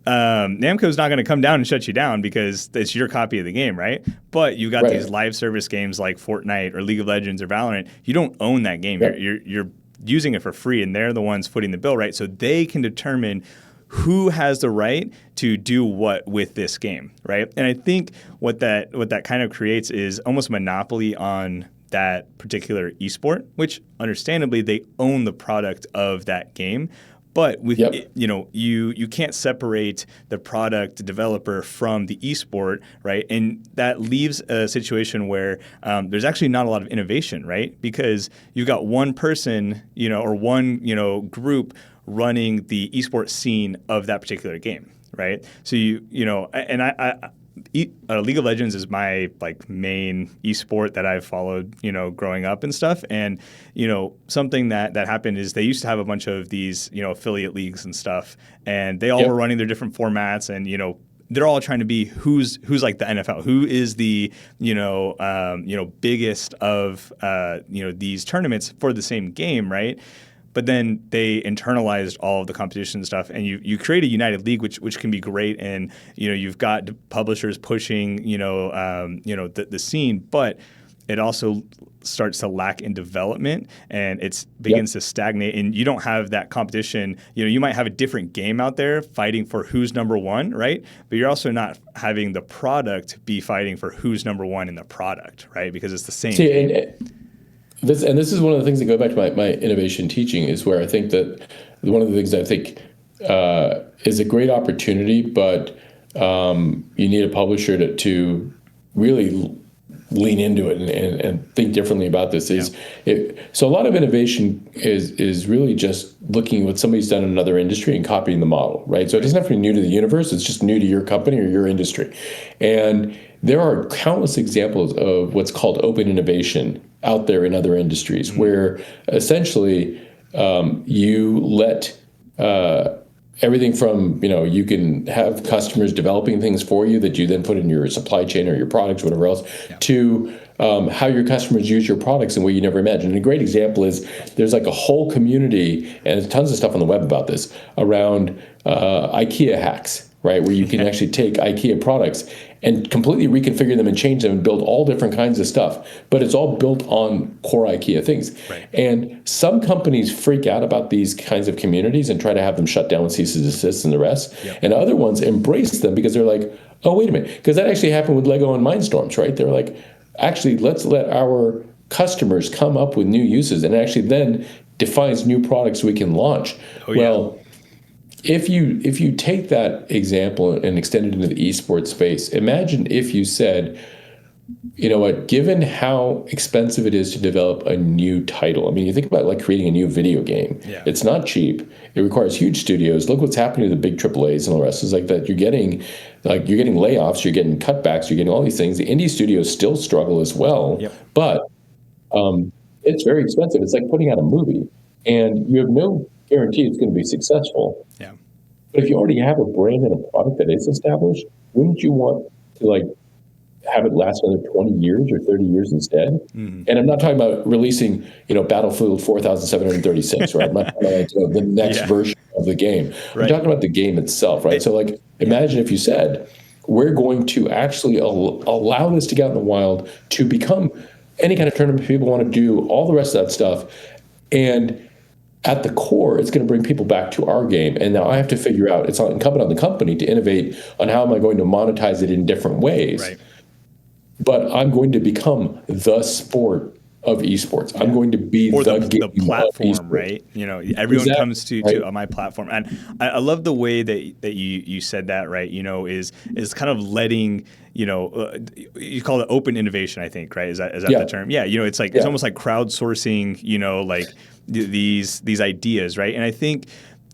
Namco's not going to come down and shut you down because it's your copy of the game, right? But you got these live service games like Fortnite or League of Legends or Valorant. You don't own that game. You're using it for free, and they're the ones footing the bill, right? So they can determine who has the right to do what with this game, right? And I think what that kind of creates is almost a monopoly on that particular esport, which understandably they own the product of that game. But with you can't separate the product developer from the esport, right? And that leaves a situation where there's actually not a lot of innovation, right? Because you've got one person, or one group running the esports scene of that particular game, right? So League of Legends is my main esport that I've followed, growing up and stuff. And something that happened is they used to have a bunch of these affiliate leagues and stuff, and they all were running their different formats, and they're all trying to be who's like the NFL, who is the biggest of these tournaments for the same game, right? But then they internalized all of the competition stuff, and you create a united league, which can be great, and you've got publishers pushing the scene, but it also starts to lack in development, and it begins to stagnate, and you don't have that competition. You might have a different game out there fighting for who's number one, right? But you're also not having the product be fighting for who's number one in the product, right? Because it's the same game. this is one of the things that go back to my innovation teaching, is where I think that one of the things I think is a great opportunity, but you need a publisher to really lean into it and think differently about this. So a lot of innovation is really just looking at what somebody's done in another industry and copying the model, right? So it doesn't have to be new to the universe. It's just new to your company or your industry. And there are countless examples of what's called open innovation out there in other industries, where essentially you let everything from, you can have customers developing things for you that you then put in your supply chain or your products, whatever else, to how your customers use your products in a way you never imagined. And a great example is there's like a whole community, and there's tons of stuff on the web about this, around IKEA hacks, right? Where you can actually take IKEA products and completely reconfigure them and change them and build all different kinds of stuff. But it's all built on core IKEA things. Right. And some companies freak out about these kinds of communities and try to have them shut down with cease and desist and the rest. Yep. And other ones embrace them because they're like, oh, wait a minute. Because that actually happened with Lego and Mindstorms, right? They're like, actually, let's let our customers come up with new uses, and actually then defines new products we can launch. Well, if you take that example and extend it into the esports space, imagine if you said, you know what, given how expensive it is to develop a new title. I mean, you think about like creating a new video game. Yeah. It's not cheap. It requires huge studios. Look what's happening to the big AAAs and all the rest. It's like that you're getting layoffs, you're getting cutbacks, you're getting all these things. The indie studios still struggle as well, but it's very expensive. It's like putting out a movie, and you have no guarantee it's going to be successful. Yeah. But if you already have a brand and a product that is established, wouldn't you want to like have it last another 20 years or 30 years instead? Mm-hmm. And I'm not talking about releasing, Battlefield 4736, right? I'm not talking about the next version of the game. Right. I'm talking about the game itself, right? So like, imagine if you said, we're going to actually allow this to get out in the wild, to become any kind of tournament people want to do, all the rest of that stuff. And at the core, it's going to bring people back to our game. And now I have to figure out, it's incumbent on the company to innovate on how am I going to monetize it in different ways. Right. But I'm going to become the sport of esports. I'm going to be the platform, right? Everyone comes to my platform. And I love the way that you said that, right? Is kind of letting, you call it open innovation, I think, right? Is that the term? Yeah. It's like, it's almost like crowdsourcing, like these ideas, right? And I think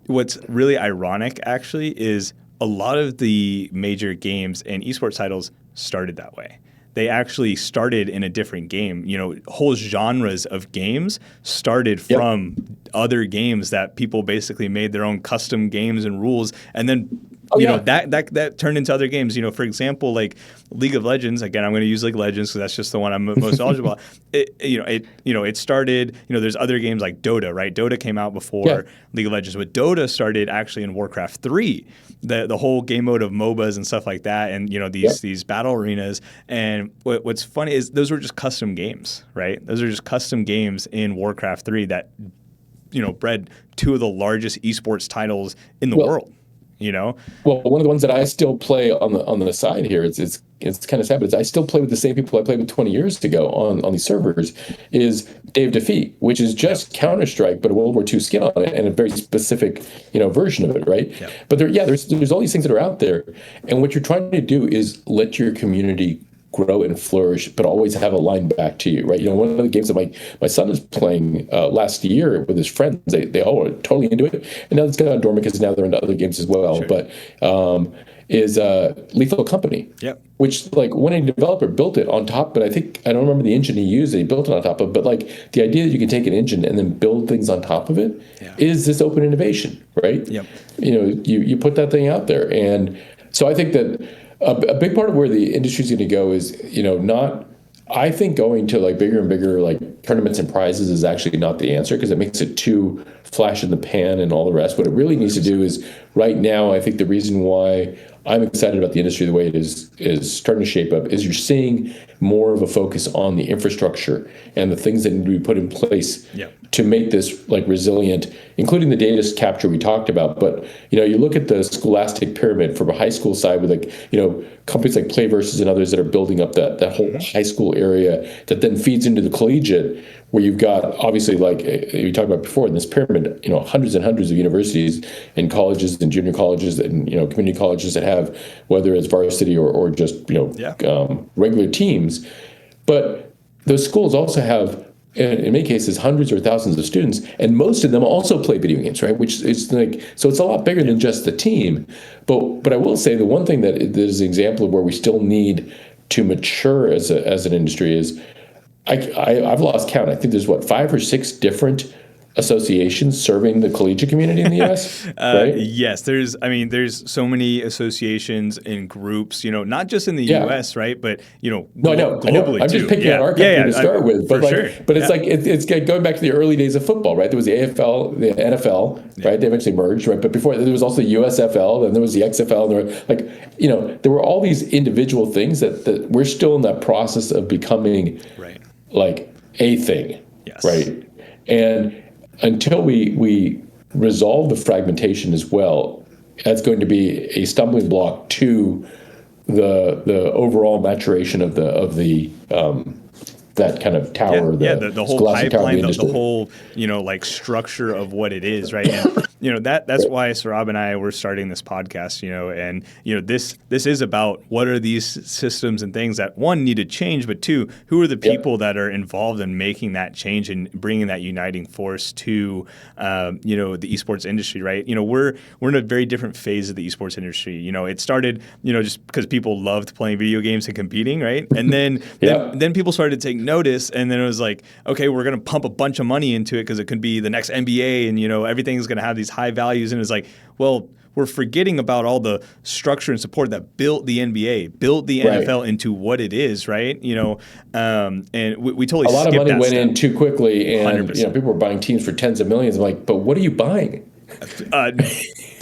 what's really ironic actually is a lot of the major games and esports titles started that way. They actually started in a different game. Whole genres of games started from other games that people basically made their own custom games and rules, and then that turned into other games. For example, like League of Legends. Again, I'm going to use League of Legends because that's just the one I'm most knowledgeable. It started. There's other games like Dota, right? Dota came out before League of Legends, but Dota started actually in Warcraft 3. The whole game mode of MOBAs and stuff like that, and these battle arenas. And what's funny is those were just custom games, right? Those are just custom games in Warcraft 3 that bred two of the largest esports titles in the world. Well, one of the ones that I still play on the side here, it's kind of sad, but I still play with the same people I played with 20 years ago on these servers, is Dave Defeat, which is just Counter-Strike, but a World War II skin on it and a very specific, version of it, right? Yep. But there's all these things that are out there, and what you're trying to do is let your community grow and flourish, but always have a line back to you, right? One of the games that my son is playing last year with his friends, they all are totally into it, and now it's gone dormant because now they're into other games as well. Sure. But is Lethal Company, which like when a developer built it on top, but I don't remember the engine he used that he built it on top of, but like the idea that you can take an engine and then build things on top of it is this open innovation, right? Yep. You put that thing out there, and so I think that a big part of where the industry is going to go is, I think going to like bigger and bigger like tournaments and prizes is actually not the answer, because it makes it too flash in the pan and all the rest. What it really needs to do is, right now, I think the reason why I'm excited about the industry the way it is starting to shape up is you're seeing more of a focus on the infrastructure and the things that need to be put in place to make this like resilient, including the data capture we talked about. But you look at the scholastic pyramid from a high school side with companies like Playversus and others that are building up that whole high school area that then feeds into the collegiate, where you've got obviously, like you talked about before, in this pyramid, hundreds and hundreds of universities and colleges and junior colleges and community colleges that have, whether it's varsity or just regular teams. But those schools also have, in many cases, hundreds or thousands of students, and most of them also play video games, right? Which is so it's a lot bigger than just the team. But I will say the one thing that is an example of where we still need to mature as an industry is I've lost count. I think there's 5 or 6 different associations serving the collegiate community in the U.S. Right? Yes, there's so many associations and groups, not just in the U.S., right? But globally I know. I'm just picking out our country to start with, but it's going back to the early days of football, right? There was the AFL, the NFL, right? They eventually merged, right? But before there was also the USFL, and there was the XFL, and there were all these individual things that we're still in that process of becoming like a thing, right? And until we resolve the fragmentation as well, that's going to be a stumbling block to the overall maturation of the that kind of tower, the whole pipeline, the whole structure of what it is, right? And that's why Saurabh and I were starting this podcast, and this is about what are these systems and things that, one, need to change, but two, who are the people that are involved in making that change and bringing that uniting force to the esports industry, right? We're in a very different phase of the esports industry. It started just because people loved playing video games and competing, right? And then people started to take notice, and then it was like, okay, we're going to pump a bunch of money into it because it could be the next NBA, and everything's going to have these high values. And it's like, well, we're forgetting about all the structure and support that built the NBA, built the NFL into what it is, right? And we totally a lot of money went step. in too quickly, and 100%. People were buying teams for tens of millions. I'm like, but what are you buying?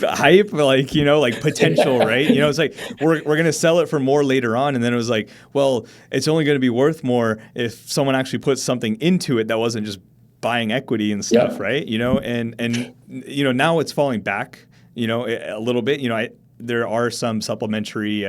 Hype, like potential, right? It's like we're going to sell it for more later on, and then it was like, well, it's only going to be worth more if someone actually puts something into it that wasn't just buying equity and stuff, right? And now it's falling back, a little bit. There are some supplementary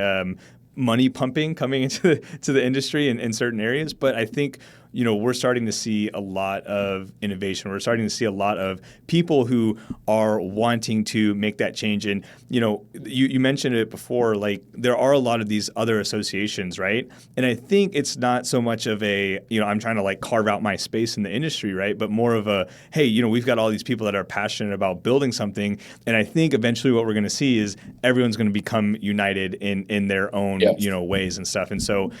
money pumping coming into the industry in certain areas, but I think we're starting to see a lot of innovation. We're starting to see a lot of people who are wanting to make that change. And, you mentioned it before, like there are a lot of these other associations, right? And I think it's not so much of a, I'm trying to like carve out my space in the industry, right? But more of a, hey, we've got all these people that are passionate about building something. And I think eventually what we're going to see is everyone's going to become united in their own, ways and stuff. And so,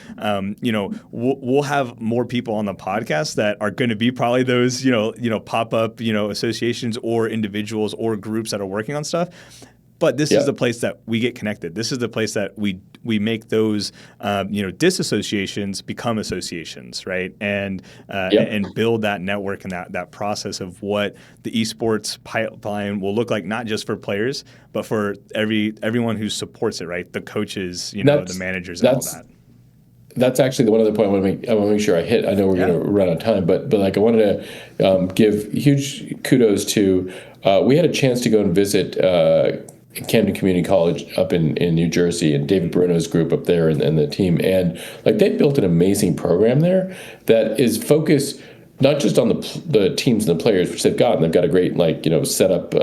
we'll have more people on the podcast that are going to be probably those, pop-up, associations or individuals or groups that are working on stuff. But this is the place that we get connected. This is the place that we make those, disassociations become associations, right? And build that network and that process of what the esports pipeline will look like, not just for players, but for everyone who supports it, right? The coaches, the managers, and all that. That's actually the one other point I want to make sure I hit. I know we're going to run out of time, but like I wanted to give huge kudos to. We had a chance to go and visit Camden Community College up in New Jersey, and David Bruno's group up there and the team, and like they built an amazing program there that is focused not just on the teams and the players, which they've got, and they've got a great setup.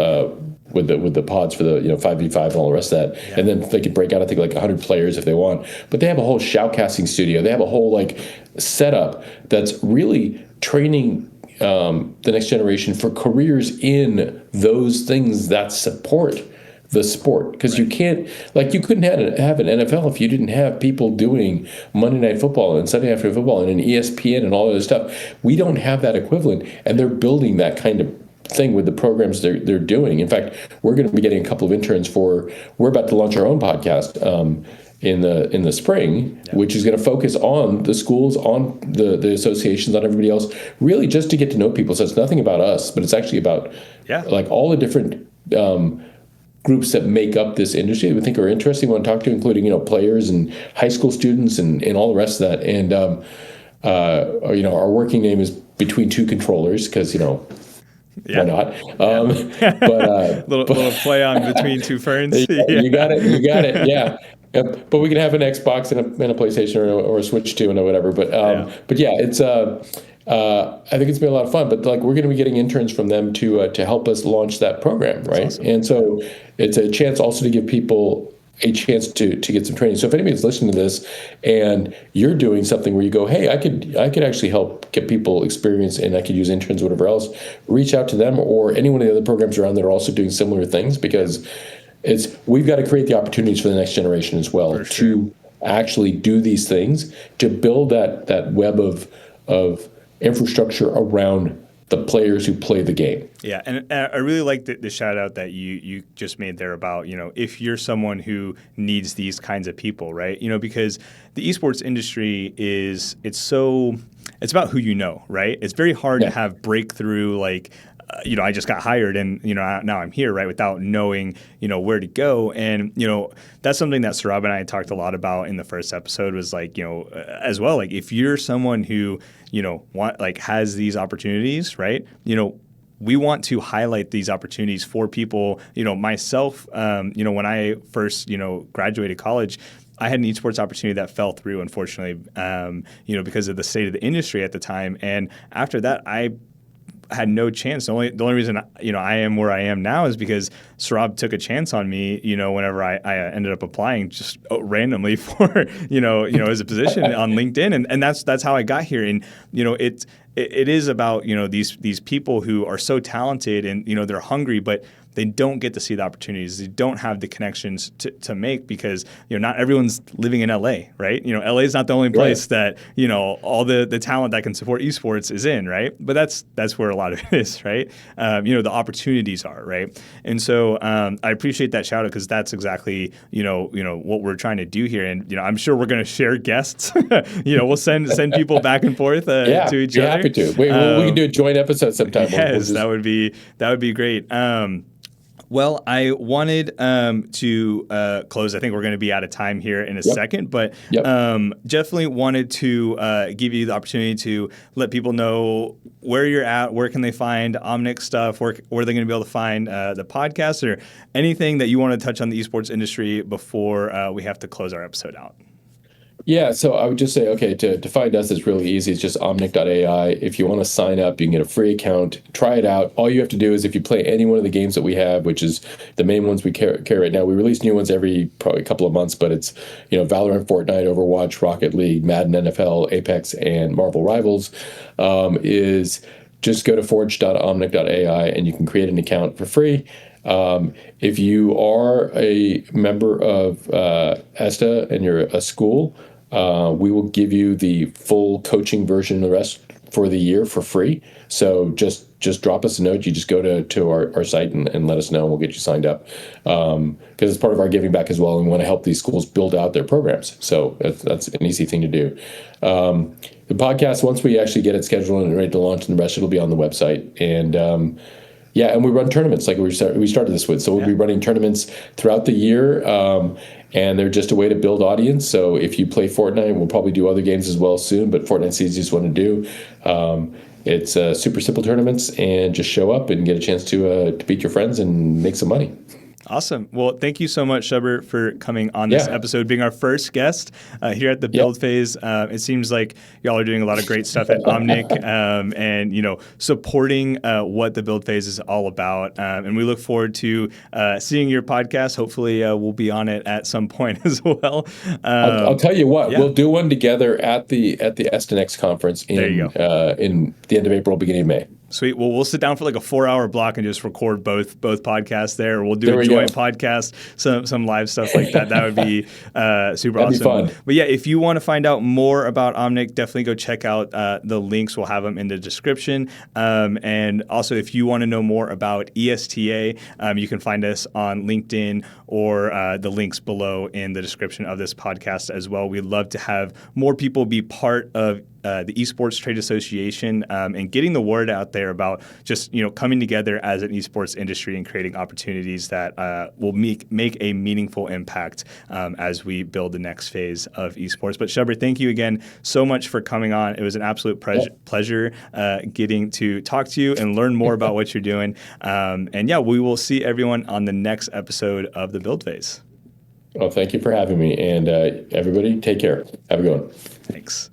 With the pods for the 5v5 and all the rest of that, and then they can break out I think like 100 players if they want. But they have a whole shoutcasting studio. They have a whole setup that's really training the next generation for careers in those things that support the sport. Because you can't you couldn't have an NFL if you didn't have people doing Monday Night Football and Sunday Afternoon Football and an ESPN and all of this stuff. We don't have that equivalent, and they're building that kind of thing with the programs they're doing. In fact, we're going to be getting a couple of interns we're about to launch our own podcast in the spring, which is going to focus on the schools, on the associations, on everybody else, really just to get to know people. So it's nothing about us, but it's actually about all the different groups that make up this industry that we think are interesting, we want to talk to, including, players and high school students and all the rest of that. And, our working name is Between Two Controllers because, why not? But little play on Between Two Ferns. you got it. Yeah. But we can have an Xbox and a PlayStation or a Switch too and whatever. But yeah, it's I think it's been a lot of fun. But like we're going to be getting interns from them to help us launch that program, right? Awesome. And so it's a chance also to give people a chance to get some training. So if anybody's listening to this and you're doing something where you go, hey, I could actually help get people experience and I could use interns, whatever else, reach out to them or any one of the other programs around that are also doing similar things, because we've got to create the opportunities for the next generation as well to actually do these things, to build that web of infrastructure around the players who play the game. Yeah, and I really like the shout out that you just made there about, if you're someone who needs these kinds of people, right? Because the esports industry it's about who you know, right? It's very hard to have breakthrough like, I just got hired and, now I'm here, right, without knowing, where to go. And, that's something that Saurabh and I talked a lot about in the first episode was like, as well, like if you're someone who, has these opportunities, right, we want to highlight these opportunities for people, myself, when I first, graduated college, I had an esports opportunity that fell through, unfortunately, because of the state of the industry at the time. And after that, I had no chance. The only reason I am where I am now is because Saurabh took a chance on me. Whenever I ended up applying just randomly for as a position on LinkedIn, and that's how I got here. And it is about these people who are so talented and they're hungry, but they don't get to see the opportunities. They don't have the connections to make because not everyone's living in LA, right? LA is not the only place that all the talent that can support esports is in, right? But that's where a lot of it is, right? The opportunities are, right? And so I appreciate that shout out because that's exactly what we're trying to do here. And I'm sure we're going to share guests. We'll send people back and forth to each other. Happy to. We can do a joint episode sometime. Yes, that would be great. Well, I wanted to close. I think we're going to be out of time here in a second, but definitely wanted to give you the opportunity to let people know where you're at, where can they find Omnic stuff, where are they going to be able to find the podcast or anything that you want to touch on the esports industry before we have to close our episode out. Yeah, so I would just say, okay, to find us is really easy. It's just Omnic.ai. If you want to sign up, you can get a free account. Try it out. All you have to do is if you play any one of the games that we have, which is the main ones we carry right now. We release new ones every probably couple of months, but it's Valorant, Fortnite, Overwatch, Rocket League, Madden, NFL, Apex, and Marvel Rivals. Is just go to forge.omnic.ai and you can create an account for free. If you are a member of ESTA and you're a school, we will give you the full coaching version of the rest for the year for free. So just drop us a note. You just go to our site and let us know, and we'll get you signed up. Because it's part of our giving back as well, and we want to help these schools build out their programs. So that's an easy thing to do. The podcast, once we actually get it scheduled and ready to launch, and the rest it'll be on the website. And and we run tournaments like we started this with. So we'll be running tournaments throughout the year, and they're just a way to build audience. So if you play Fortnite, we'll probably do other games as well soon, but Fortnite's the easiest one to do. It's super simple tournaments, and just show up and get a chance to beat your friends and make some money. Awesome. Well, thank you so much, Shubber, for coming on this episode, being our first guest here at the Build Phase. It seems like y'all are doing a lot of great stuff at Omnic and, supporting what the Build Phase is all about. And we look forward to seeing your podcast. Hopefully we'll be on it at some point as well. I'll tell you what, we'll do one together at the ESTA Next conference in the end of April, beginning of May. Sweet. Well, we'll sit down for like a 4-hour block and just record both podcasts there. We'll do a joint podcast, some live stuff like that. That would be super awesome. That'd be fun. But yeah, if you want to find out more about Omnic, definitely go check out the links. We'll have them in the description. And also, if you want to know more about ESTA, you can find us on LinkedIn or the links below in the description of this podcast as well. We'd love to have more people be part of the Esports Trade Association and getting the word out there about just coming together as an esports industry and creating opportunities that will make a meaningful impact as we build the next phase of esports. But Shubber, thank you again so much for coming on. It was an absolute pleasure getting to talk to you and learn more about what you're doing. And yeah, we will see everyone on the next episode of the Build Phase. Well, thank you for having me. And everybody, take care. Have a good one. Thanks.